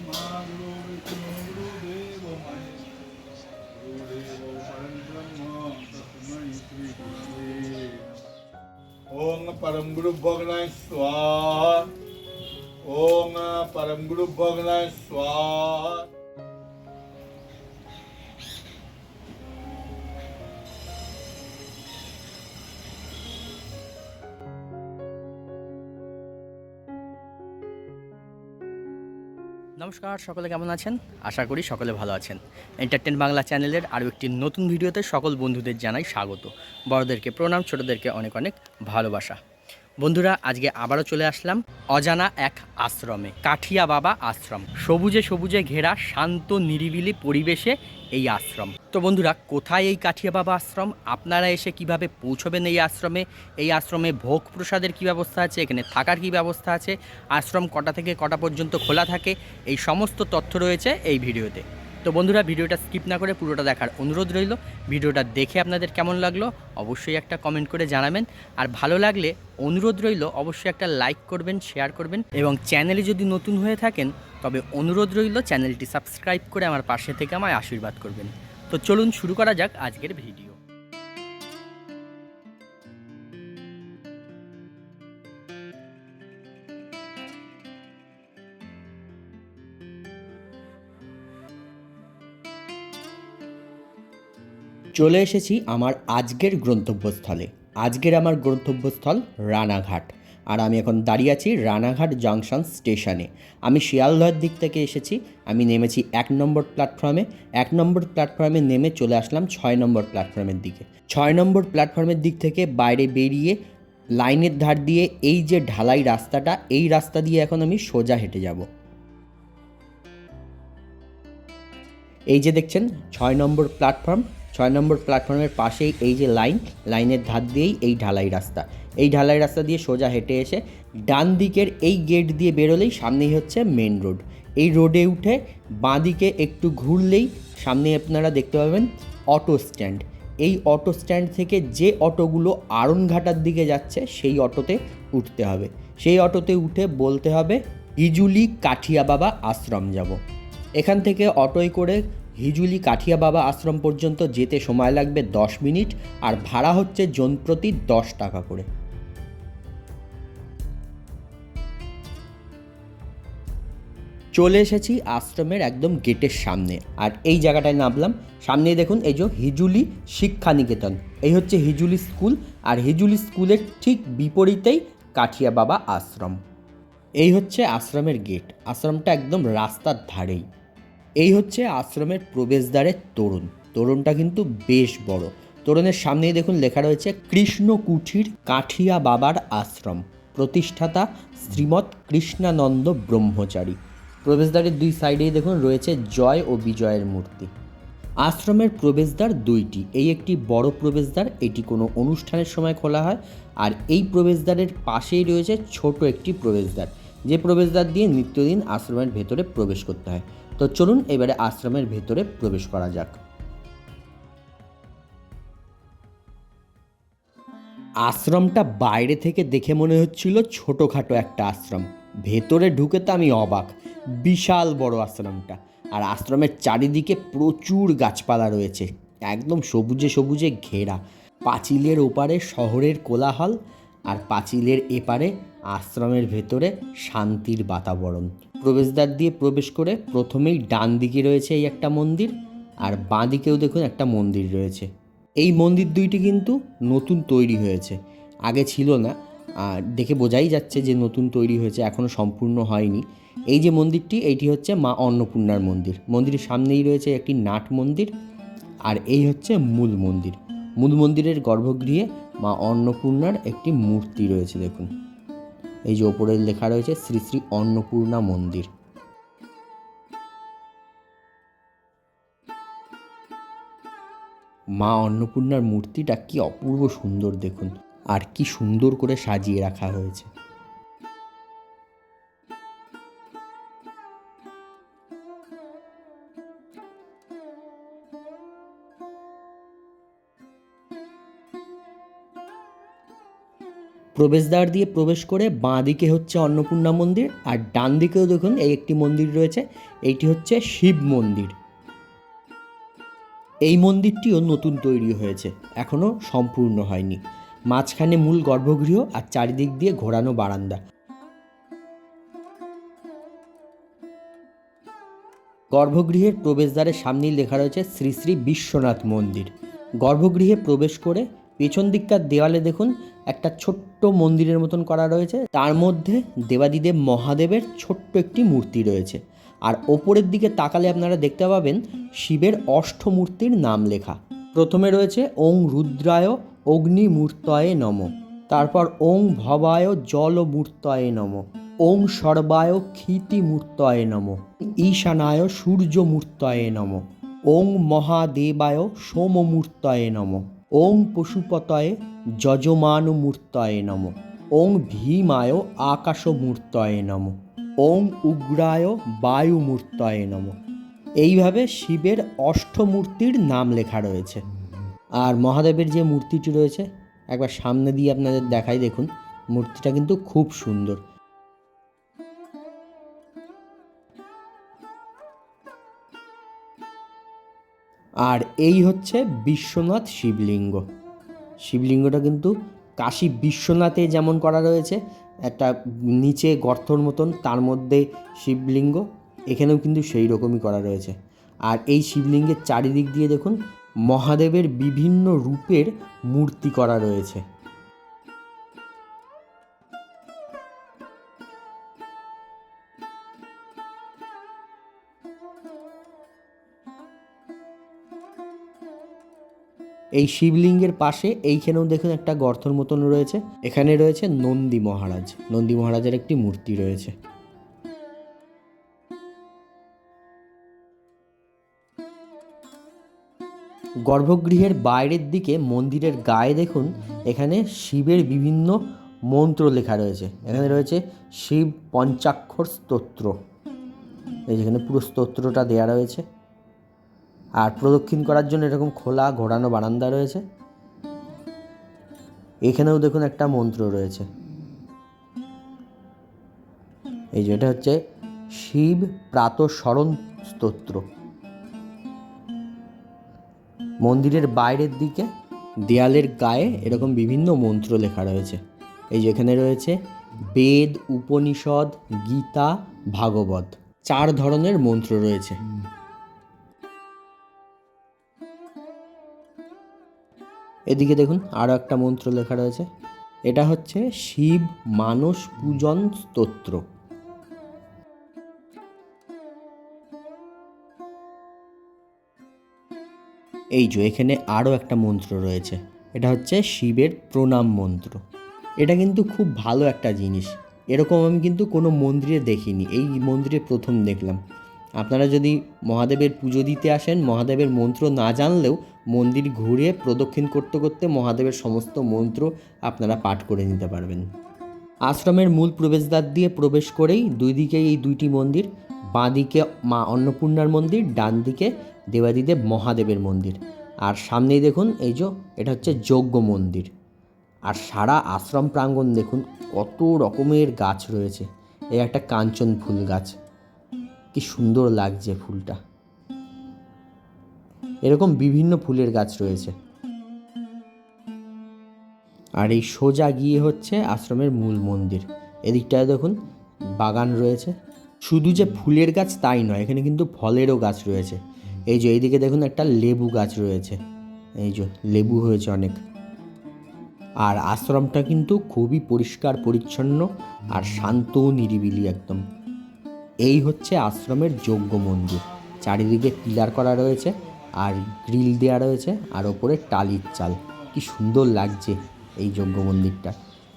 ब्रह्मा गुरु विष्णु गुरुदेव महेश्वरः गुरुदेवो परं ब्रह्म तस्मै श्री गुरवे नमः। ओम परम गुरु भगवान स्वाहा। ओम परम गुरु भगवान स्वाहा। নমস্কার, সকলে কেমন আছেন? আশা করি সকলে ভালো আছেন। এন্টারটেন বাংলা চ্যানেলের আরও একটি নতুন ভিডিওতে সকল বন্ধুদের জানাই স্বাগত। বড়দেরকে প্রণাম, ছোটদেরকে অনেক অনেক ভালোবাসা। বন্ধুরা, আজকে আবারও চলে আসলাম অজানা এক আশ্রমে, কাঠিয়া বাবা আশ্রম। সবুজে সবুজে ঘেরা শান্ত নিরিবিলি পরিবেশে এই আশ্রম। তো বন্ধুরা, কোথায় এই কাঠিয়া বাবা আশ্রম, আপনারা এসে কিভাবে পৌঁছবেন এই আশ্রমে ভোগ প্রসাদের কী ব্যবস্থা আছে, এখানে থাকার কী ব্যবস্থা আছে, আশ্রম কটা থেকে কটা পর্যন্ত খোলা থাকে, এই সমস্ত তথ্য রয়েছে এই ভিডিওতে। তো বন্ধুরা, ভিডিওটা স্কিপ না করে পুরোটা দেখার অনুরোধ রইল। ভিডিওটা দেখে আপনাদের কেমন লাগলো অবশ্যই একটা কমেন্ট করে জানাবেন, আর ভালো লাগলে অনুরোধ রইল অবশ্যই একটা লাইক করবেন, শেয়ার করবেন, এবং চ্যানেলে যদি নতুন হয়ে থাকেন তবে অনুরোধ রইল চ্যানেলটি সাবস্ক্রাইব করে আমার পাশে থেকে আমায় আশীর্বাদ করবেন। তো চলুন শুরু করা যাক আজকের ভিডিও। চলে এসেছি আমার আজকের গন্তব্যস্থলে। আজকের আমার গন্তব্যস্থল রানাঘাট, আর আমি এখন দাঁড়িয়ে আছি রানাঘাট জাংশন স্টেশনে। আমি শিয়ালদহের দিক থেকে এসেছি। আমি নেমেছি 1 নম্বর প্ল্যাটফর্মে। 1 নম্বর প্ল্যাটফর্মে নেমে চলে আসলাম 6 নম্বর প্ল্যাটফর্মের দিকে। 6 নম্বর প্ল্যাটফর্মের দিক থেকে বাইরে বেরিয়ে লাইনের ধার দিয়ে এই যে ঢালাই রাস্তাটা, এই রাস্তা দিয়ে এখন আমি সোজা হেঁটে যাব। এই যে দেখছেন 6 নম্বর প্ল্যাটফর্ম, 6 নম্বর প্ল্যাটফর্মের পাশেই এই যে লাইনের ধার দিয়েই এই ঢালাই রাস্তা। এই ঢালাই রাস্তা দিয়ে সোজা হেঁটে এসে ডান দিকের এই গেট দিয়ে বেরোলেই সামনেই হচ্ছে মেন রোড। এই রোডে উঠে বাঁ দিকে একটু ঘুরলেই সামনে আপনারা দেখতে পাবেন অটো স্ট্যান্ড। এই অটো স্ট্যান্ড থেকে যে অটোগুলো আড়নঘাটার দিকে যাচ্ছে সেই অটোতে উঠতে হবে। সেই অটোতে উঠে বলতে হবে হিজুলি কাঠিয়া বাবা আশ্রম যাব। এখান থেকে অটোয় করে হিজুলি কাঠিয়া বাবা আশ্রম পর্যন্ত যেতে সময় লাগবে 10 মিনিট, আর ভাড়া হচ্ছে জন প্রতি 10 টাকা করে। চলে এসেছি আশ্রমের একদম গেটের সামনে, আর এই জায়গাটায় নামলাম। সামনেই দেখুন এই যে হিজুলি শিক্ষা নিকেতন, এই হচ্ছে হিজুলি স্কুল, আর হিজুলি স্কুলের ঠিক বিপরীতেই কাঠিয়া বাবা আশ্রম। এই হচ্ছে আশ্রমের গেট। আশ্রমটা একদম রাস্তার ধারেই। এই হচ্ছে আশ্রমের প্রবেশদ্বারের তোরণ। তোরণটা কিন্তু বেশ বড়। তোরণের সামনেই দেখুন লেখা রয়েছে কৃষ্ণ কুঠির কাঠিয়া বাবার আশ্রম, প্রতিষ্ঠাতা শ্রীমৎ কৃষ্ণানন্দ ব্রহ্মচারী। প্রবেশদ্বারের দুই সাইডেই দেখুন রয়েছে জয় ও বিজয়ের মূর্তি। আশ্রমের প্রবেশদ্বার দুইটি। এই একটি বড় প্রবেশদ্বার, এটি কোনো অনুষ্ঠানের সময় খোলা হয়, আর এই প্রবেশদ্বারের পাশেই রয়েছে ছোট একটি প্রবেশদ্বার, যে প্রবেশদ্বার দিয়ে নিত্যদিন আশ্রমের ভেতরে প্রবেশ করতে হয়। তো চলুন এবারে আশ্রমের ভেতরে প্রবেশ করা যাক। আশ্রমটা বাইরে থেকে দেখে মনে হচ্ছিল ছোটোখাটো একটা আশ্রম, ভেতরে ঢুকে তো আমি অবাক। বিশাল বড় আশ্রমটা, আর আশ্রমের চারিদিকে প্রচুর গাছপালা রয়েছে, একদম সবুজে সবুজে ঘেরা। পাঁচিলের ওপারে শহরের কোলাহল, আর পাঁচিলের এপারে আশ্রমের ভেতরে শান্তির বাতাবরণ। প্রবেশদ্বার দিয়ে প্রবেশ করে প্রথমেই ডান দিকে রয়েছে এই একটা মন্দির, আর বাঁ দিকেও দেখুন একটা মন্দির রয়েছে। এই মন্দির দুইটি কিন্তু নতুন তৈরি হয়েছে, আগে ছিল না। আর দেখে বোঝাই যাচ্ছে যে নতুন তৈরি হয়েছে, এখনও সম্পূর্ণ হয়নি। এই যে মন্দিরটি, এইটি হচ্ছে মা অন্নপূর্ণার মন্দির। মন্দিরের সামনেই রয়েছে একটি নাট মন্দির, আর এই হচ্ছে মূল মন্দির। মূল মন্দিরের গর্ভগৃহে মা অন্নপূর্ণার একটি মূর্তি রয়েছে দেখুন। এই যে ওপরে লেখা রয়েছে শ্রী শ্রী অন্নপূর্ণা মন্দির। মা অন্নপূর্ণার মূর্তিটা কি অপূর্ব সুন্দর দেখুন, আর কি সুন্দর করে সাজিয়ে রাখা হয়েছে। প্রবেশদ্বার দিয়ে প্রবেশ করে বাঁ দিকে হচ্ছে অন্নপূর্ণা মন্দির, আর ডান দিকেও দেখুন এই একটি মন্দির রয়েছে, এইটি হচ্ছে শিব মন্দির। এই মন্দিরটিও নতুন তৈরি হয়েছে, এখনও সম্পূর্ণ হয়নি। মাঝখানে মূল গর্ভগৃহ আর চারিদিক দিয়ে ঘোরানো বারান্দা। গর্ভগৃহের প্রবেশদ্বারের সামনেই লেখা রয়েছে শ্রী শ্রী বিশ্বনাথ মন্দির। গর্ভগৃহে প্রবেশ করে পেছন দিককার দেওয়ালে দেখুন একটা ছোট্ট মন্দিরের মতন করা রয়েছে, তার মধ্যে দেবাদিদেব মহাদেবের ছোট্ট একটি মূর্তি রয়েছে। আর ওপরের দিকে তাকালে আপনারা দেখতে পাবেন শিবের অষ্টমূর্তির নাম লেখা। প্রথমে রয়েছে ওং রুদ্রায় অগ্নিমূর্তয়ে নম, তারপর ওং ভবায় জলমূর্তয়ে নম, ওং সর্বায় ক্ষিতিমূর্তয়ে নম, ঈশানায় সূর্যমূর্তয়ে নম, ওং মহাদেবায় সোমমূর্তয়ে নম, ওং পশুপতয়ে যজমানমূর্তয়ে নম, ওং ভীমায় আকাশমূর্তয়ে নম, ওং উগ্রায় বায়ুমূর্তয়ে নম। এইভাবে শিবের অষ্টমূর্তির নাম লেখা রয়েছে। আর মহাদেবের যে মূর্তিটি রয়েছে একবার সামনে দিয়ে আপনাদের দেখাই, দেখুন মূর্তিটা কিন্তু খুব সুন্দর। আর এই হচ্ছে বিশ্বনাথ শিবলিঙ্গ। শিবলিঙ্গটা কিন্তু কাশী বিশ্বনাথে যেমন করা রয়েছে, একটা নিচে গর্তর মতন তার মধ্যে শিবলিঙ্গ, এখানেও কিন্তু সেই রকমই করা রয়েছে। আর এই শিবলিঙ্গের চারিদিক দিয়ে দেখুন মহাদেবের বিভিন্ন রূপের মূর্তি করা রয়েছে। এই শিবলিঙ্গের পাশে এইখানেও দেখুন একটা গর্তর মতন রয়েছে, এখানে রয়েছে নন্দী মহারাজ, নন্দী মহারাজের একটি মূর্তি রয়েছে। গর্ভগৃহের বাইরের দিকে মন্দিরের গায়ে দেখুন এখানে শিবের বিভিন্ন মন্ত্র লেখা রয়েছে। এখানে রয়েছে শিব পঞ্চাক্ষর স্তোত্র, এই যেখানে পুরো স্তোত্রটা দেয়া রয়েছে। আর প্রদক্ষিণ করার জন্য এরকম খোলা ঘোরানো বারান্দা রয়েছে। এখানেও দেখুন একটা মন্ত্র রয়েছে, এই যে এটা হচ্ছে শিব প্রাতঃস্মরণ স্তোত্র। মন্দিরের বাইরের দিকে দেয়ালের গায়ে এরকম বিভিন্ন মন্ত্র লেখা রয়েছে। এই যে এখানে রয়েছে বেদ, উপনিষদ, গীতা, ভাগবত, 4 ধরনের মন্ত্র রয়েছে। এদিকে দেখুন আরও একটা মন্ত্র লেখা রয়েছে, এটা হচ্ছে শিব মানস পূজন স্তোত্র। এই যে এখানে আরও একটা মন্ত্র রয়েছে, এটা হচ্ছে শিবের প্রণাম মন্ত্র। এটা কিন্তু খুব ভালো একটা জিনিস, এরকম আমি কিন্তু কোনো মন্দিরে দেখিনি, এই মন্দিরে প্রথম দেখলাম। আপনারা যদি মহাদেবের পুজো দিতে আসেন, মহাদেবের মন্ত্র না জানলেও মন্দির ঘুরে প্রদক্ষিণ করতে করতে মহাদেবের সমস্ত মন্ত্র আপনারা পাঠ করে নিতে পারবেন। আশ্রমের মূল প্রবেশদ্বার দিয়ে প্রবেশ করেই দুই দিকেই এই দুইটি মন্দির, বাঁ দিকে মা অন্নপূর্ণার মন্দির, ডান দিকে দেবাদিদেব মহাদেবের মন্দির। আর সামনেই দেখুন এই যে এটা হচ্ছে যজ্ঞ মন্দির। আর সারা আশ্রম প্রাঙ্গণ দেখুন কত রকমের গাছ রয়েছে। এই একটা কাঞ্চন ফুল গাছ, কি সুন্দর লাগছে ফুলটা। এরকম বিভিন্ন ফুলের গাছ রয়েছে। আর এই সোজা গিয়ে হচ্ছে আশ্রমের মূল মন্দির। এদিকটায় দেখুন বাগান রয়েছে। শুধু যে ফুলের গাছ তাই নয়, এখানে কিন্তু ফলেরও গাছ রয়েছে। এই যে এইদিকে দেখুন একটা লেবু গাছ রয়েছে, এই যে লেবু হয়েছে অনেক। আর আশ্রমটা কিন্তু খুবই পরিষ্কার পরিচ্ছন্ন আর শান্ত নিরিবিলি একদম। এই হচ্ছে আশ্রমের যজ্ঞ মন্দির। চারিদিকে পিলার করা রয়েছে আর গ্রিল দেওয়া রয়েছে, আর ওপরে টালির চাল। কি সুন্দর লাগছে এই যজ্ঞ মন্দিরটা।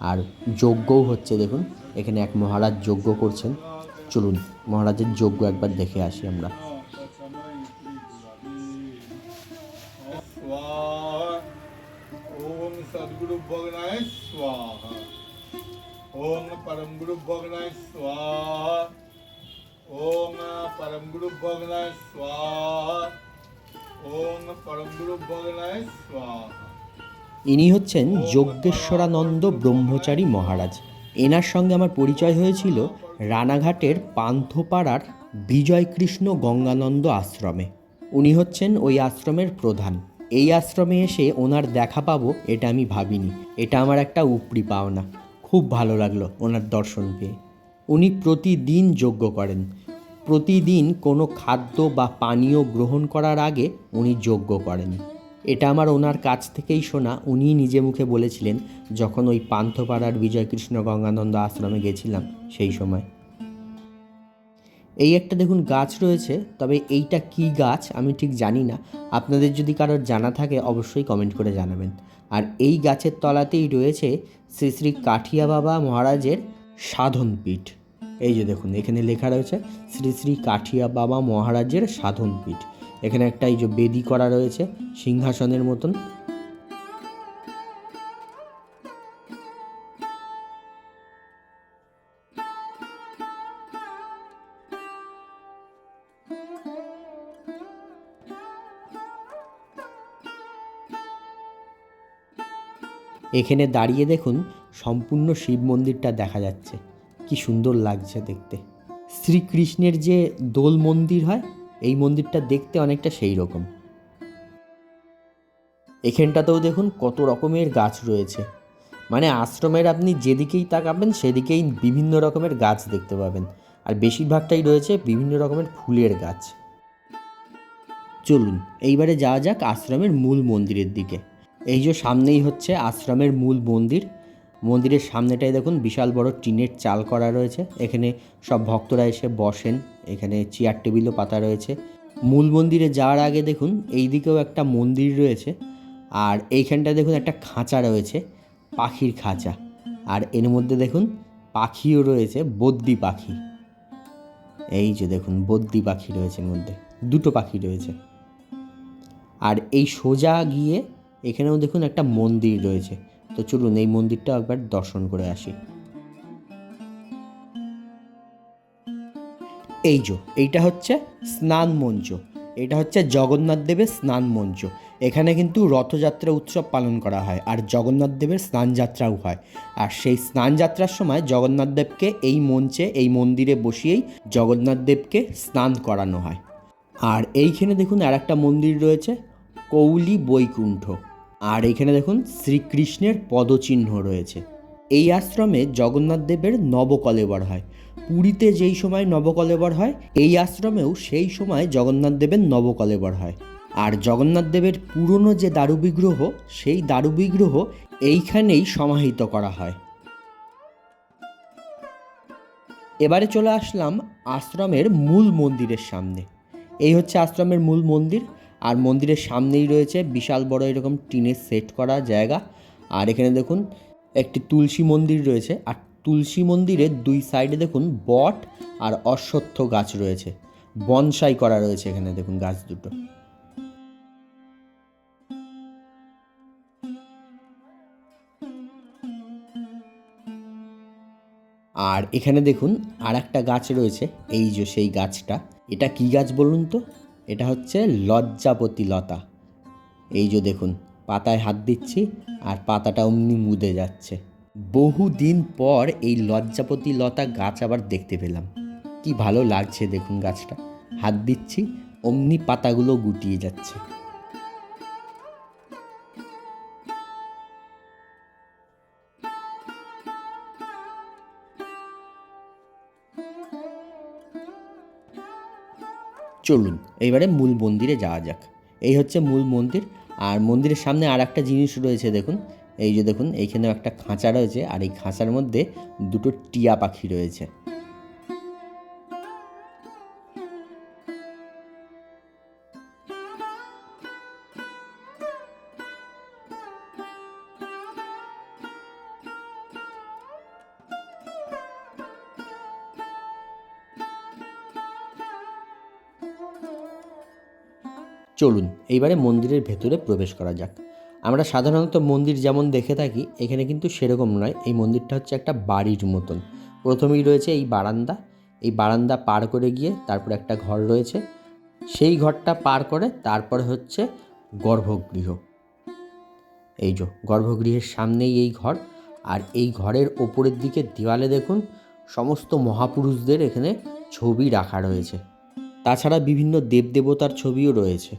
আর যজ্ঞও হচ্ছে, দেখুন এখানে এক মহারাজ যজ্ঞ করছেন। চলুন মহারাজের যজ্ঞ একবার দেখে আসি আমরা। ओम सदगुरु भगनाय स्वाहा, ओम परम गुरु भगनाय स्वाहा, ओम परम गुरु भगनाय स्वाहा, ओम परम गुरु भगनाय स्वाहा। ইনি হচ্ছেন যজ্ঞেশ্বরানন্দ ব্রহ্মচারী মহারাজ। এনার সঙ্গে আমার পরিচয় হয়েছিল রানাঘাটের পান্থপাড়ার বিজয়কৃষ্ণ গঙ্গানন্দ আশ্রমে। উনি হচ্ছেন ওই আশ্রমের প্রধান। এই আশ্রমে এসে ওনার দেখা পাবো এটা আমি ভাবিনি। এটা আমার একটা উপরি পাওনা। খুব ভালো লাগলো ওনার দর্শন পেয়ে। উনি প্রতিদিন যজ্ঞ করেন। প্রতিদিন কোনো খাদ্য বা পানীয় গ্রহণ করার আগে উনি যজ্ঞ করেন। এটা আমার ওনার কাছ থেকেই শোনা। উনি নিজে মুখে বলেছিলেন যখন ওই পান্থপাড়ার বিজয়কৃষ্ণ গঙ্গানন্দ আশ্রমে গেছিলাম সেই সময়। এই একটা দেখুন গাছ রয়েছে, তবে এইটা কি গাছ আমি ঠিক জানি না। আপনাদের যদি কারোর জানা থাকে অবশ্যই কমেন্ট করে জানাবেন। আর এই গাছের তলাতেই রয়েছে শ্রী শ্রী কাঠিয়া বাবা মহারাজের সাধনপীঠ। এই যে দেখুন এখানে লেখা রয়েছে শ্রী শ্রী কাঠিয়া বাবা মহারাজের সাধনপীঠ। এখানে একটা এই যে বেদি করা রয়েছে সিংহাসনের মতন। এখানে দাঁড়িয়ে দেখুন সম্পূর্ণ শিব মন্দিরটা দেখা যাচ্ছে। কি সুন্দর লাগছে দেখতে। শ্রীকৃষ্ণের যে দোল মন্দির হয় এই মন্দিরটা দেখতে অনেকটা সেই রকম। এখানটাতেও দেখুন কত রকমের গাছ রয়েছে। মানে আশ্রমের আপনি যেদিকেই তাকাবেন সেদিকেই বিভিন্ন রকমের গাছ দেখতে পাবেন। আর বেশিরভাগটাই রয়েছে বিভিন্ন রকমের ফুলের গাছ। চলুন এইবারে যাওয়া যাক আশ্রমের মূল মন্দিরের দিকে। এই যে সামনেই হচ্ছে আশ্রমের মূল মন্দির। মন্দিরের সামনেটায় দেখুন বিশাল বড় টিনের চাল করা রয়েছে। এখানে সব ভক্তরা এসে বসেন। এখানে চেয়ার টেবিলও পাতা রয়েছে। মূল মন্দিরে যাওয়ার আগে দেখুন এই দিকেও একটা মন্দির রয়েছে। আর এইখানটা দেখুন একটা খাঁচা রয়েছে, পাখির খাঁচা। আর এর মধ্যে দেখুন পাখিও রয়েছে, বদ্যি পাখি। এই যে দেখুন বদ্যি পাখি রয়েছে, এর মধ্যে দুটো পাখি রয়েছে। আর এই সোজা গিয়ে এখানেও দেখুন একটা মন্দির রয়েছে। তো চলুন এই মন্দিরটা একবার দর্শন করে আসি। এই যে এইটা হচ্ছে স্নান মঞ্চ। এটা হচ্ছে জগন্নাথ দেবের স্নান মঞ্চ। এখানে কিন্তু রথযাত্রা উৎসব পালন করা হয় আর জগন্নাথ দেবের স্নানযাত্রাও হয়। আর সেই স্নানযাত্রার সময় জগন্নাথ দেবকে এই মঞ্চে এই মন্দিরে বসিয়েই জগন্নাথ দেবকে স্নান করানো হয়। আর এইখানে দেখুন আর একটা মন্দির রয়েছে, কৌলি বৈকুণ্ঠ। আর এখানে দেখুন শ্রীকৃষ্ণের পদচিহ্ন রয়েছে। এই আশ্রমে জগন্নাথ দেবের নবকলেবর হয়। পুরীতে যেই সময় নবকলেবর হয় এই আশ্রমেও সেই সময় জগন্নাথ দেবের নবকলেবর হয়। আর জগন্নাথ দেবের পুরনো যে দারুবিগ্রহ সেই দারুবিগ্রহ এইখানেই সমাহিত করা হয়। এবারে চলে আসলাম আশ্রমের মূল মন্দিরের সামনে। এই হচ্ছে আশ্রমের মূল মন্দির। আর মন্দিরের সামনেই রয়েছে বিশাল বড় এরকম টিনের সেট করা জায়গা। আর এখানে দেখুন একটি তুলসী মন্দির রয়েছে। আর তুলসী মন্দিরের দুই সাইডে দেখুন বট আর অশ্বত্থ গাছ রয়েছে, বনসাই করা রয়েছে এখানে দেখুন গাছ দুটো। আর এখানে দেখুন আর একটা গাছ রয়েছে, এই যে সেই গাছটা। এটা কি গাছ বলুন তো? এটা হচ্ছে লজ্জাপতি লতা। এই যে দেখুন পাতায় হাত দিচ্ছি আর পাতাটা অমনি মুদে যাচ্ছে। বহুদিন পর এই লজ্জাপতি লতা গাছ আবার দেখতে পেলাম। কি ভালো লাগছে দেখুন গাছটা। হাত দিচ্ছি অমনি পাতাগুলো গুটিয়ে যাচ্ছে। চলুন এইবারে মূল মন্দিরে যাওয়া যাক। এই হচ্ছে মূল মন্দির। আর মন্দিরের সামনে আর একটা জিনিস রয়েছে দেখুন। এই যে দেখুন এইখানেও একটা খাঁচা রয়েছে। আর এই খাঁচার মধ্যে দুটো টিয়া পাখি রয়েছে। চলুন এইবারে মন্দিরের ভেতরে প্রবেশ করা যাক। আমরা সাধারণত মন্দির যেমন দেখে থাকি এখানে কিন্তু সেরকম নয়। এই মন্দিরটা হচ্ছে একটা বাড়ির মতন। প্রথমেই রয়েছে এই বারান্দা। এই বারান্দা পার করে গিয়ে তারপর একটা ঘর রয়েছে। সেই ঘরটা পার করে তারপরে হচ্ছে গর্ভগৃহ। এই যে গর্ভগৃহের সামনেই এই ঘর, আর এই ঘরের ওপরের দিকে দেওয়ালে দেখুন সমস্ত মহাপুরুষদের এখানে ছবি রাখা রয়েছে। তাছাড়া বিভিন্ন দেবদেবতার ছবিও রয়েছে।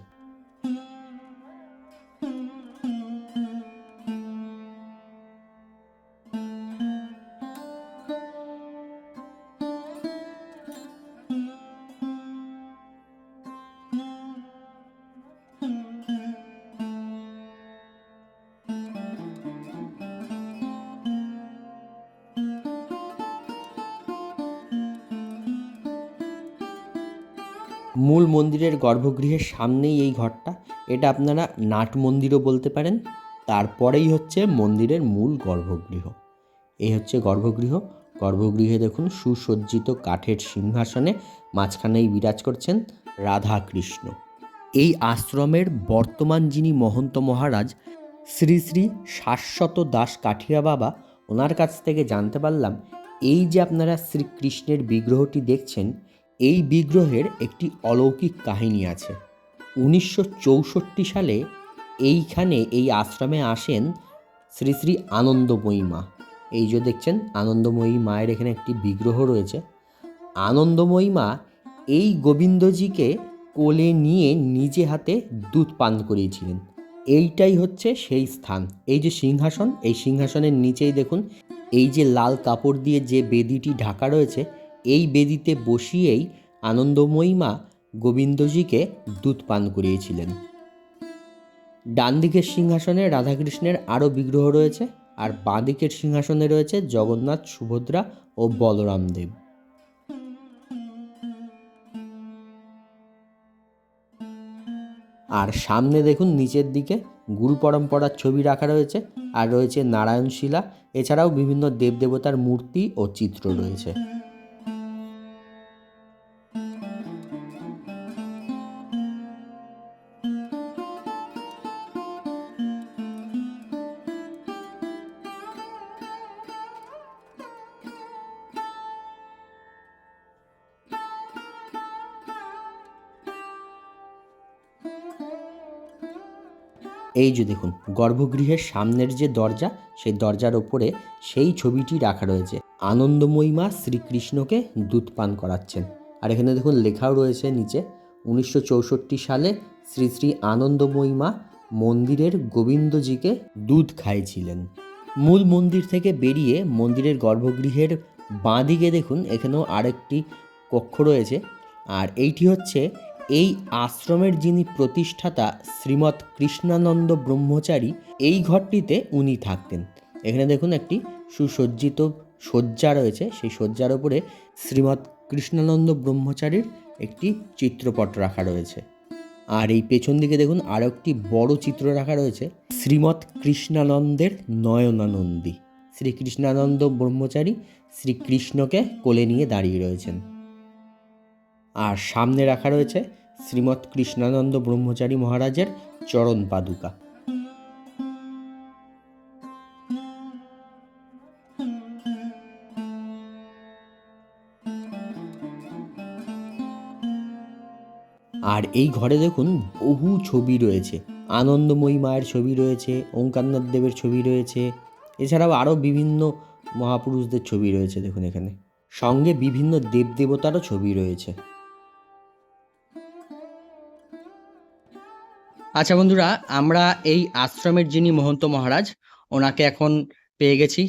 মূল মন্দিরের গর্ভগৃহের সামনেই এই ঘরটা। এটা আপনারা নাট মন্দিরও বলতে পারেন। তারপরেই হচ্ছে মন্দিরের মূল গর্ভগৃহ। এই হচ্ছে গর্ভগৃহ। গর্ভগৃহে দেখুন সুসজ্জিত কাঠের সিংহাসনে মাঝখানেই বিরাজ করছেন রাধা কৃষ্ণ। এই আশ্রমের বর্তমান যিনি মহন্ত মহারাজ শ্রী শ্রী শাশ্বত দাস কাঠিয়া বাবা, ওনার কাছ থেকে জানতে পারলাম এই যে আপনারা শ্রীকৃষ্ণের বিগ্রহটি দেখছেন, এই বিগ্রহের একটি অলৌকিক কাহিনী আছে। 1964 সালে এইখানে এই আশ্রমে আসেন শ্রী শ্রী আনন্দময়ী মা। এই যে দেখছেন আনন্দময়ী মায়ের এখানে একটি বিগ্রহ রয়েছে। আনন্দময়ী মা এই গোবিন্দজিকে কোলে নিয়ে নিজে হাতে দুধ পান করিয়েছিলেন। এইটাই হচ্ছে সেই স্থান। এই যে সিংহাসন, এই সিংহাসনের নিচেই দেখুন এই যে লাল কাপড় দিয়ে যে বেদিটি ঢাকা রয়েছে, এই বেদিতে বসিয়েই আনন্দময়ী মা গোবিন্দজিকে দুধ পান করিয়েছিলেন। ডান দিকের সিংহাসনে রাধাকৃষ্ণের আরও বিগ্রহ রয়েছে, আর বাঁ দিকের সিংহাসনে রয়েছে জগন্নাথ, সুভদ্রা ও বলরাম দেব। আর সামনে দেখুন নিচের দিকে গুরু পরম্পরার ছবি রাখা রয়েছে, আর রয়েছে নারায়ণশিলা। এছাড়াও বিভিন্ন দেবদেবতার মূর্তি ও চিত্র রয়েছে। এই যে দেখুন গর্ভগৃহের সামনের যে দরজা, সেই দরজার ওপরে সেই ছবিটি রাখা রয়েছে। আনন্দময়ী মা শ্রীকৃষ্ণকে দুধ পান করাচ্ছেন। আর এখানে দেখুন লেখাও রয়েছে নিচে 1964 সালে শ্রী শ্রী আনন্দময়ী মা মন্দিরের গোবিন্দজিকে দুধ খাইয়েছিলেন। মূল মন্দির থেকে বেরিয়ে মন্দিরের গর্ভগৃহের বাঁ দিকে দেখুন এখানেও আরেকটি কক্ষ রয়েছে। আর এইটি হচ্ছে এই আশ্রমের যিনি প্রতিষ্ঠাতা শ্রীমৎ কৃষ্ণানন্দ ব্রহ্মচারী, এই ঘরটিতে উনি থাকতেন। এখানে দেখুন একটি সুসজ্জিত শয্যা রয়েছে, সেই শয্যার ওপরে শ্রীমৎ কৃষ্ণানন্দ ব্রহ্মচারীর একটি চিত্রপট রাখা রয়েছে। আর এই পেছন দিকে দেখুন আরও একটি বড় চিত্র রাখা রয়েছে শ্রীমৎ কৃষ্ণানন্দের নয়নানন্দী। শ্রীকৃষ্ণানন্দ ব্রহ্মচারী শ্রীকৃষ্ণকে কোলে নিয়ে দাঁড়িয়ে রয়েছেন। আর সামনে রাখা রয়েছে শ্রীমৎ কৃষ্ণানন্দ ব্রহ্মচারী মহারাজের চরণ পাদুকা। আর এই ঘরে দেখুন বহু ছবি রয়েছে। আনন্দময়ী মায়ের ছবি রয়েছে, ওঙ্কারনাথ দেবের ছবি রয়েছে, এছাড়াও আরও বিভিন্ন মহাপুরুষদের ছবি রয়েছে দেখুন এখানে। সঙ্গে বিভিন্ন দেবদেবতারও ছবি রয়েছে। আচ্ছা বন্ধুরা, আমরা এই আশ্রমের যিনি মহন্ত মহারাজ, ওনাকে এখন পেয়ে গেছি।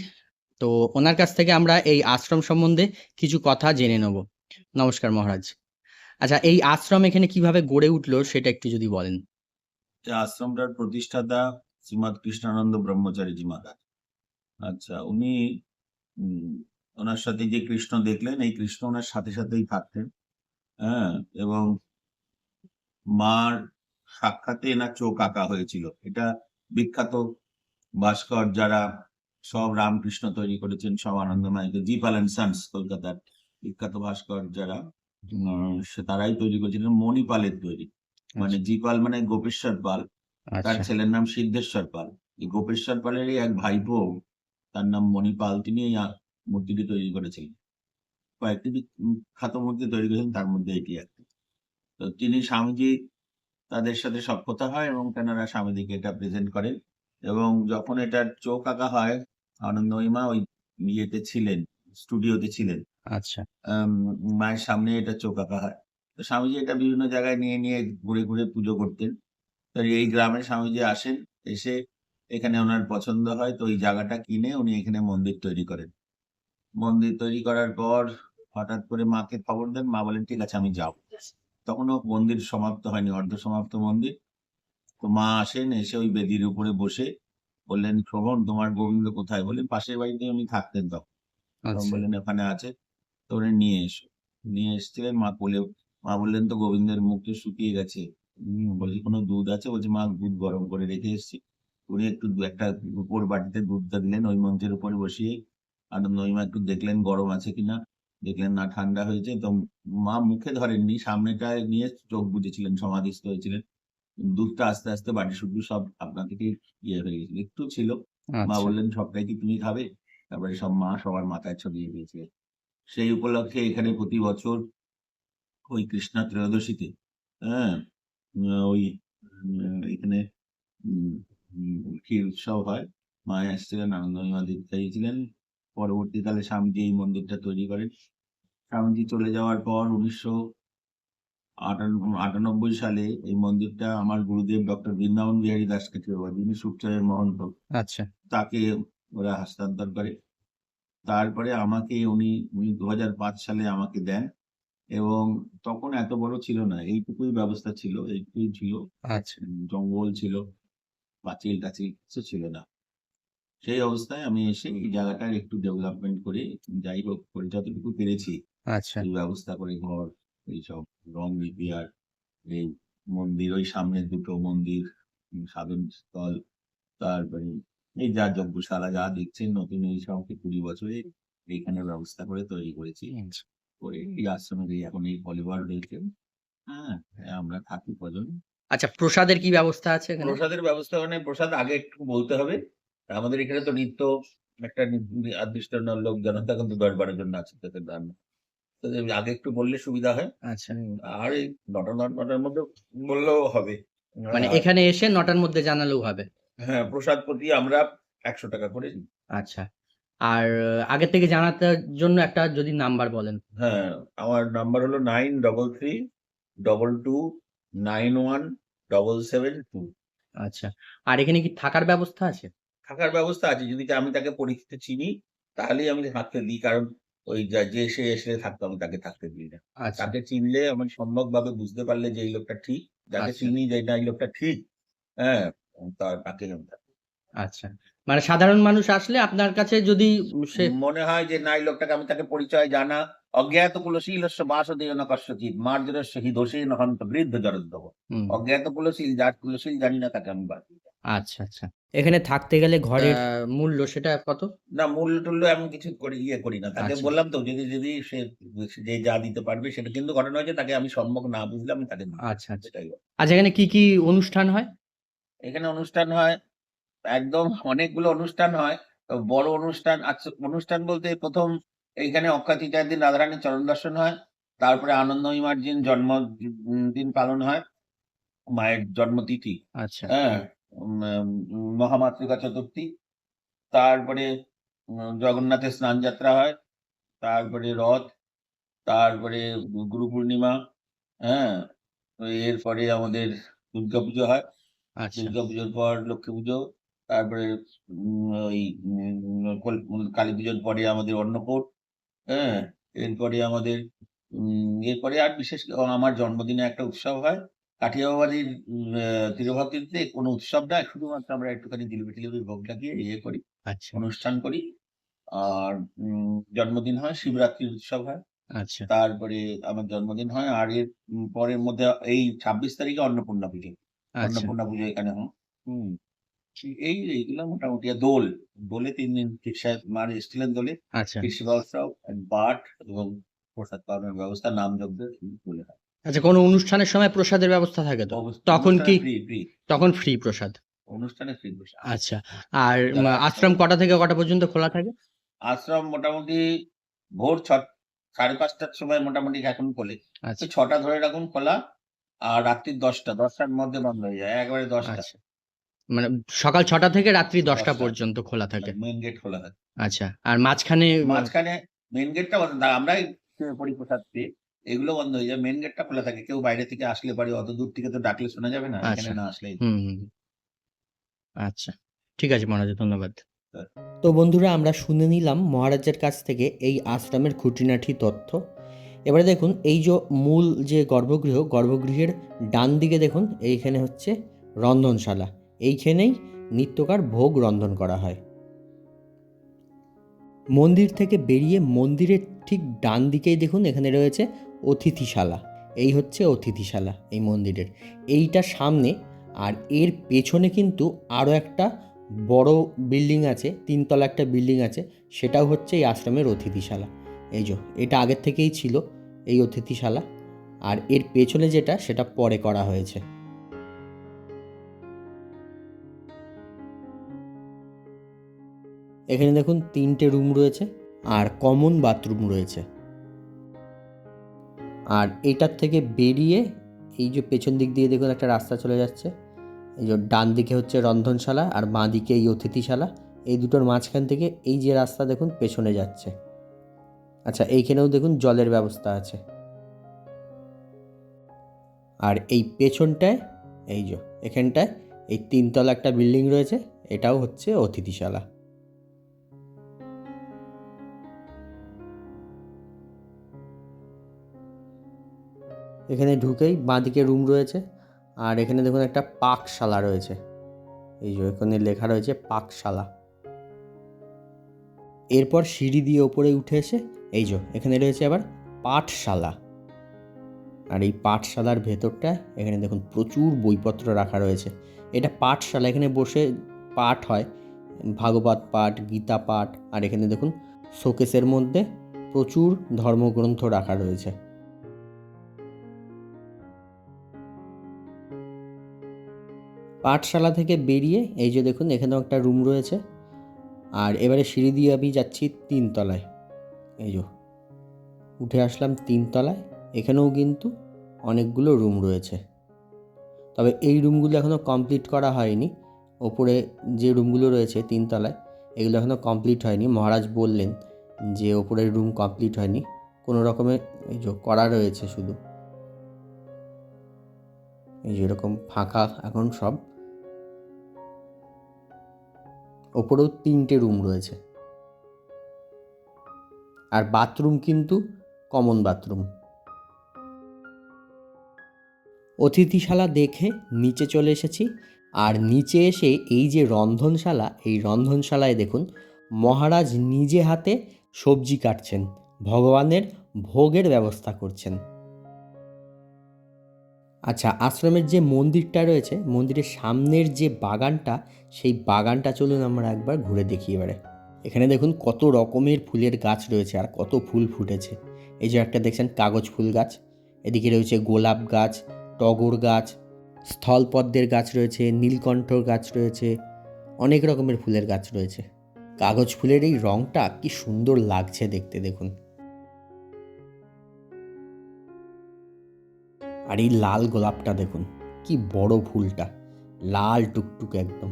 তো ওনার কাছ থেকে আমরা এই আশ্রম সম্বন্ধে কিছু কথা জেনে নেব। নমস্কার মহারাজ। আচ্ছা, এই আশ্রম এখানে কিভাবে গড়ে উঠলো সেটা একটু যদি বলেন। যে আশ্রমটার প্রতিষ্ঠাতা শ্রীমৎ কৃষ্ণানন্দ ব্রহ্মচারীজি মহারাজ। আচ্ছা, উনি ওনার সাথে যে কৃষ্ণ দেখলেন, এই কৃষ্ণ ওনার সাথে সাথেই থাকতেন। হ্যাঁ, এবং মার সাক্ষাতে এনার চোখ আঁকা হয়েছিল। এটা বিখ্যাত ভাস্কর যারা সব রামকৃষ্ণ তৈরি করেছেন, সব আনন্দময়কে, জি পাল এন্ড সন্স, কলকাতার বিখ্যাত ভাস্কর যারা, তারাই তৈরি করেছিলেন। মণিপালের তৈরি, মানে জি পাল মানে গোপেশ্বর পাল, তার ছেলের নাম সিদ্ধেশ্বর পাল। এই গোপেশ্বর পালেরই এক ভাইপো, তার নাম মণিপাল, তিনি এই মূর্তিটি তৈরি করেছিলেন। কয়েকটি বিখ্যাত মূর্তি তৈরি করেছেন, তার মধ্যে এটি একটি। তো তিনি স্বামীজি, তাদের সাথে সখ্যতা হয় এবং তেনারা স্বামীজিকে এটা প্রেজেন্ট করেন এবং যখন এটার চোখ আঁকা হয়, আনন্দময়ী মা ওই ইয়েতে ছিলেন, স্টুডিওতে ছিলেন। আচ্ছা, আম, মায়ের সামনে এটা চোখ আঁকা হয়। তো স্বামীজি এটা বিভিন্ন জায়গায় নিয়ে নিয়ে ঘুরে ঘুরে পুজো করতেন। তো এই গ্রামে স্বামীজি আসেন, এসে এখানে ওনার পছন্দ হয়, তো ওই জায়গাটা কিনে উনি এখানে মন্দির তৈরি করেন। মন্দির তৈরি করার পর হঠাৎ করে মাকে খবর দেন, মা বলেন ঠিক আছে আমি যাবো। তখনও মন্দির সমাপ্ত হয়নি, অর্ধ সমাপ্ত মন্দির। তো মা আসেন, এসে ওই বেদির উপরে বসে বললেন, শ্রবণ তোমার গোবিন্দ কোথায়? বললেন পাশের বাড়িতে উনি থাকতেন তখন। তখন আচ্ছা, বললেন ওখানে আছে। তো উনি নিয়ে এসো। নিয়ে এসেছিলেন, মা কোলে, মা বললেন তো গোবিন্দের মুখ তো শুকিয়ে গেছে। বলছি কোনো দুধ আছে? বলছে মা দুধ গরম করে রেখে এসেছি। উনি একটু একটা উপর বাটিতে দুধটা দিলেন ওই মঞ্চের উপরে বসিয়ে। আনন্দময়ী মা একটু দেখলেন গরম আছে কিনা, দেখলেন না ঠান্ডা হয়েছে। তো মা মুখে ধরেননি, সামনেটায় নিয়ে চোখ বুজেছিলেন, সমাধিস্থ হয়েছিলেন। দুধটা আস্তে আস্তে বাটি শুধু সব আপনা থেকেই ইয়ে হয়ে গেছিল, একটু ছিল। মা আচ্ছা, বললেন সবটাই কি তুমি খাবে? তারপরে সব মা সবার মাথায় ছড়িয়ে দিয়েছিলেন। সেই উপলক্ষে এখানে প্রতি বছর ওই কৃষ্ণা ত্রয়োদশীতে, হ্যাঁ, ওই এখানে উম, ক্ষীর উৎসব হয়। মা এসেছিলেন, আনন্দময়ী মা দীক্ষা ছিলেন। পরবর্তীকালে স্বামীজি এই মন্দিরটা তৈরি করেন। স্বামীজি চলে যাওয়ার পর 1998 সালে এই মন্দিরটা আমার গুরুদেব ডক্টর বৃন্দাবন বিহারী দাসকে যিনি সুখচয়ের মহন্ত, আচ্ছা, তাকে ওরা হস্তান্তর করে। তারপরে আমাকে উনি উনি 2005 সালে আমাকে দেন। এবং তখন এত বড় ছিল না, এইটুকুই ব্যবস্থা ছিল, এইটুকুই ছিল। আচ্ছা, জঙ্গল ছিল, পাঁচিল টাচিল কিছু ছিল না। সেই অবস্থায় আমি এসে এই জায়গাটার একটু ডেভেলপমেন্ট করে, যাই হোক করে যতটুকু পেরেছি, আচ্ছা, এই ব্যবস্থা করে ঘর, এইসব রং রিপেয়ার, এই মন্দির, ওই সামনে দুটো মন্দির, সাধন স্থল, তারপরে এই যা যজ্ঞশালা যা দেখছেন নতুন, এই সব 20 বছরে এইখানে ব্যবস্থা করে তৈরি করেছি। আচ্ছা। করে এই আশ্রমের এখন এই পরিবার রয়েছে। হ্যাঁ, আমরা থাকি কজন। আচ্ছা, প্রসাদের কি ব্যবস্থা আছে এখানে? প্রসাদের ব্যবস্থা মানে প্রসাদ আগে একটু বলতে হবে। আমাদের এখানে তো নিত্য একটা নির্দিষ্ট লোক জনতা কিন্তু 10-12 জন আছে তাদের রান্না। তো আগে একটু বললে সুবিধা হয়। আচ্ছা, আর এই 9টার মধ্যে বললেও হবে। মানে আর এখানে এসে ৯টার মধ্যে জানালেও হবে। হ্যাঁ, প্রসাদ প্রতি আমরা ৳100 করে নিই। আচ্ছা। আর আগের থেকে জানাটার জন্য একটা যদি নাম্বার বলেন। হ্যাঁ, আমার নাম্বার হলো 933222917772। আচ্ছা। আর এখানে কি থাকার ব্যবস্থা আছে? থাকার ব্যবস্থা আছে। যদি আমি তাকে পরিচিত চিনি, তাহলেই আমি থাকতে দিই। কারণ ওই যে সে এসে থাকতো, আমি তাকে থাকতে দিই না। আচ্ছা, তাকে চিনলে আমি সম্যকভাবে বুঝতে পারলে যে এই লোকটা ঠিক, যাকে আচ্ছা, চিনি যে না এই লোকটা ঠিক, হ্যাঁ? তাকে আমি থাকতে দিই। আচ্ছা। মানে সাধারণ মানুষ আসলে আপনার কাছে যদি সে মনে হয় যে না এই লোকটাকে, আমি তাকে পরিচয় জানা, অজ্ঞাত কুলশীলস্য বাসুদেব ন কস্যচিৎ মার্জরস্য হি দোষেন হন্ত বৃদ্ধ জরদ্দব। হুম, অজ্ঞাত কুলশীল, যার কুলশীল জানি না তাকে আমি বাদ দিই। আচ্ছা, আচ্ছা। এখানে থাকতে গেলে ঘরের মূল্য সেটা কত? না মূল্য-টুল্য এমন কিছু করি না। তাকে আচ্ছা, বললাম তো, যদি সে যে যা দিতে পারবে সেটা, কিন্তু ঘটনা হয়েছে তাকে আমি সম্যক না বুঝলে আমি তাকে দিই না। আচ্ছা, আচ্ছা। এটাই ব্যাপার। আচ্ছা, এখানে কি, কি অনুষ্ঠান হয়? এখানে অনুষ্ঠান হয়, একদম অনেকগুলো অনুষ্ঠান হয়। তো বড় অনুষ্ঠান অনুষ্ঠান বলতে ১ম এইখানে অক্ষয় তৃতীয়ার দিন রাধারানীর চরণ দর্শন হয়। তারপরে আনন্দময়ী মার দিন পালন হয়। মায়ের জন্মতিথি। আচ্ছা, হ্যাঁ? মহামাতৃকা চতুর্থী। তারপরে জগন্নাথের স্নানযাত্রা হয়। তারপরে রথ, তারপরে গুরু পূর্ণিমা, হ্যাঁ? তো এরপরে আমাদের দুর্গাপুজো হয়। আচ্ছা, দুর্গাপুজোর পর লক্ষ্মী পুজো, তারপরে ওই কালীপুজোর পরে আমাদের অন্নকূট, হ্যাঁ? এরপরে আমাদের এরপরে আর বিশেষ আমার জন্মদিনে একটা উৎসব হয়। কাঠিয়াবাড়ির তিরোভাবতীতে কোনো উৎসব না, শুধুমাত্র আমরা একটুখানি জিলিপি-টিলিপি ভোগ লাগিয়ে ইয়ে করি, আচ্ছা, অনুষ্ঠান করি। আর জন্মদিন হয়, শিবরাত্রির উৎসব হয়। আচ্ছা, তারপরে আমার জন্মদিন হয়। আর এর পরের মধ্যে এই ২৬ তারিখে অন্নপূর্ণা পুজো। আচ্ছা, অন্নপূর্ণা পুজো এখানে হয়। হুম। এইগুলা মোটামুটি। আর দোলে ৩ দিন পীর সাহেব মার এসেছিলেন দোলে। আচ্ছা। কৃষি ব্যবস্থাও, পাঠ এবং প্রসাদ পালনের ব্যবস্থা, নামযজ্ঞের দোলে হয়। আচ্ছা, কোনো অনুষ্ঠানের সময় প্রসাদের ব্যবস্থা থাকে তো? তখন অনুষ্ঠানে কি ফ্রি। তখন ফ্রি প্রসাদ? অনুষ্ঠানে ফ্রি প্রসাদ। আচ্ছা। আর যারা আশ্রম কটা থেকে কটা পর্যন্ত খোলা থাকে? আশ্রম মোটামুটি ভোর ৫:৩০ টার সময় মোটামুটি এখন খোলে। আচ্ছা, ওই ৬টা ধরে রাখুন খোলা। আর রাত্রির ১০টা, ১০টার মধ্যে বন্ধ হয়ে যায়। একেবারে ১০টা। আচ্ছা, মানে সকাল 6টা থেকে রাত্রি 10টা 10টা। পর্যন্ত খোলা থাকে। মেন গেট খোলা থাকে। আচ্ছা, আর মাঝখানে মাঝখানে মেন গেটটা বন্ধ থাকে, আমরাই পরিপ্রসাদ পেয়ে এগুলো বন্ধ হয়ে যায়, মেন গেটটা খোলা থাকে। কেউ বাইরে থেকে আসলে পারে, অত দূর থেকে তো ডাকলে শোনা যাবে না, এখানে আচ্ছা। না আসলে। হুম, হুম। আচ্ছা, ঠিক আছে মহারাজ, ধন্যবাদ। তো বন্ধুরা, আমরা শুনে নিলাম মহারাজের কাছ থেকে এই আশ্রমের খুঁটিনাটি তথ্য। এবারে দেখুন, এই যে মূল যে গর্ভগৃহের ডান দিকে দেখুন, এইখানে হচ্ছে রন্ধনশালা। এইখানেই নিত্যকার ভোগ রন্ধন করা হয়। মন্দির থেকে বেরিয়ে মন্দিরের ঠিক ডান দিকেই দেখুন, এখানে রয়েছে অতিথিশালা। এই হচ্ছে অতিথিশালা এই মন্দিরের, এইটা সামনে। আর এর পেছনে কিন্তু আরও একটা বড় বিল্ডিং আছে, 3তলা একটা বিল্ডিং আছে, সেটাও হচ্ছে এই আশ্রমের অতিথিশালা। এই যে এটা আগের থেকেই ছিল এই অতিথিশালা, আর এর পেছনে যেটা, সেটা পরে করা হয়েছে। এখানে দেখুন 3টে রুম রয়েছে আর কমন বাথরুম রয়েছে। আর এটার থেকে বেরিয়ে এই যে পেছন দিক দিয়ে দেখুন একটা রাস্তা চলে যাচ্ছে। এই যে ডান দিকে হচ্ছে রন্ধনশালা আর বাঁ দিকে এই অতিথিশালা। এই দুটোর মাঝখান থেকে এই যে রাস্তা দেখুন পেছনে যাচ্ছে। আচ্ছা, এইখানেও দেখুন জলের ব্যবস্থা আছে। আর এই পেছনটায় এই যে এখানটায় এই 3তলা একটা বিল্ডিং রয়েছে, এটাও হচ্ছে অতিথিশালা। এখানে ঢুকেই বাঁদিকে রুম রয়েছে। আর এখানে দেখুন একটা পাকশালা রয়েছে, এই যে এখানে লেখা রয়েছে পাকশালা। এরপর সিঁড়ি দিয়ে ওপরে উঠে এসে এই যে এখানে রয়েছে আবার পাঠশালা। আর এই পাঠশালার ভেতরটায় এখানে দেখুন প্রচুর বইপত্র রাখা রয়েছে। এটা পাঠশালা, এখানে বসে পাঠ হয়, ভাগবত পাঠ, গীতা পাঠ। আর এখানে দেখুন শোকেসের মধ্যে প্রচুর ধর্মগ্রন্থ রাখা রয়েছে। পাঠশালা থেকে বেরিয়ে এই যে দেখুন এখানেও একটা রুম রয়েছে। আর এবারে সিঁড়ি দিয়ে আমি যাচ্ছি 3তলায়। এই যে উঠে আসলাম 3তলায়। এখানেও কিন্তু অনেকগুলো রুম রয়েছে, তবে এই রুমগুলো এখনও কমপ্লিট করা হয়নি। ওপরে যে রুমগুলো রয়েছে 3তলায়, এগুলো এখনও কমপ্লিট হয়নি। মহারাজ বললেন যে ওপরের রুম কমপ্লিট হয়নি, কোনো রকমের এই যে করা রয়েছে শুধু। এই যে এরকম ফাঁকা এখন সব। ওপরেও 3টে রুম রয়েছে। আর বাথরুম কিন্তু কমন বাথরুম। অতিথিশালা দেখে নিচে চলে এসেছি। আর নিচে এসে এই যে রন্ধনশালা, এই রন্ধনশালায় দেখুন মহারাজ নিজে হাতে সবজি কাটছেন, ভগবানের ভোগের ব্যবস্থা করছেন। আচ্ছা, আশ্রমের যে মন্দিরটা রয়েছে, মন্দিরের সামনের যে বাগানটা, সেই বাগানটা চলুন আমরা একবার ঘুরে দেখি এবারে। এখানে দেখুন কত রকমের ফুলের গাছ রয়েছে আর কত ফুল ফুটেছে। এই যে একটা দেখছেন কাগজ ফুল গাছ, এদিকে রয়েছে গোলাপ গাছ, টগর গাছ, স্থলপদ্মের গাছ রয়েছে, নীলকণ্ঠর গাছ রয়েছে, অনেক রকমের ফুলের গাছ রয়েছে। কাগজ ফুলের এই রঙটা কি সুন্দর লাগছে দেখতে, দেখুন। আর এই লাল গোলাপটা দেখুন, কি বড় ফুলটা, লাল টুকটুক একদম।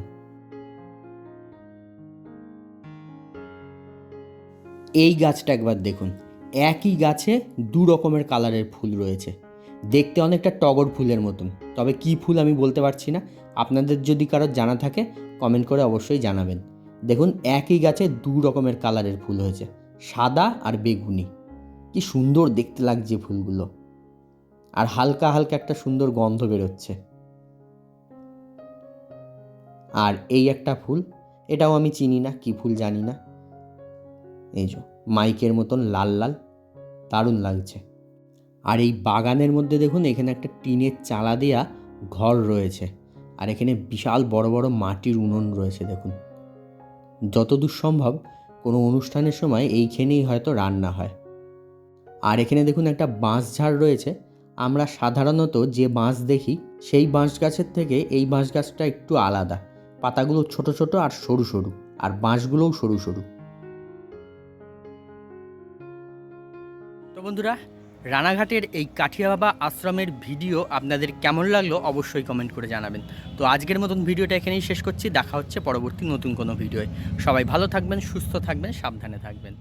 এই গাছটা একবার দেখুন, একই গাছে 2 রকমের কালারের ফুল রয়েছে, দেখতে অনেকটা টগর ফুলের মতন। তবে কি ফুল আমি বলতে পারছি না, আপনাদের যদি কারোর জানা থাকে কমেন্ট করে অবশ্যই জানাবেন। দেখুন একই গাছে 2 রকমের কালারের ফুল হয়েছে, সাদা আর বেগুনি। কি সুন্দর দেখতে লাগছে ফুলগুলো, আর হালকা হালকা একটা সুন্দর গন্ধ বেরোচ্ছে। আর এই একটা ফুল, এটাও আমি চিনি না, কি ফুল জানি না। এই যে মাইকের মতন লাল লাল, দারুণ লাগছে। আর এই বাগানের মধ্যে দেখুন এখানে একটা টিনের চালা দেয়া ঘর রয়েছে। আর এখানে বিশাল বড় বড় মাটির উনুন রয়েছে দেখুন। যতদূর সম্ভব কোনো অনুষ্ঠানের সময় এইখানেই হয়তো রান্না হয়। আর এখানে দেখুন একটা বাঁশ ঝাড় রয়েছে। আমরা সাধারণত যে বাঁশ দেখি, সেই বাঁশ গাছের থেকে এই বাঁশ গাছটা একটু আলাদা। পাতাগুলো ছোট ছোট আর সরু সরু, আর বাঁশগুলোও সরু সরু। তো বন্ধুরা, রানাঘাটের এই কাঠিয়া বাবা আশ্রমের ভিডিও আপনাদের কেমন লাগলো অবশ্যই কমেন্ট করে জানাবেন। তো আজকের মতন ভিডিওটা এখানেই শেষ করছি, দেখা হচ্ছে পরবর্তী নতুন কোনো ভিডিওয়। সবাই ভালো থাকবেন, সুস্থ থাকবেন, সাবধানে থাকবেন।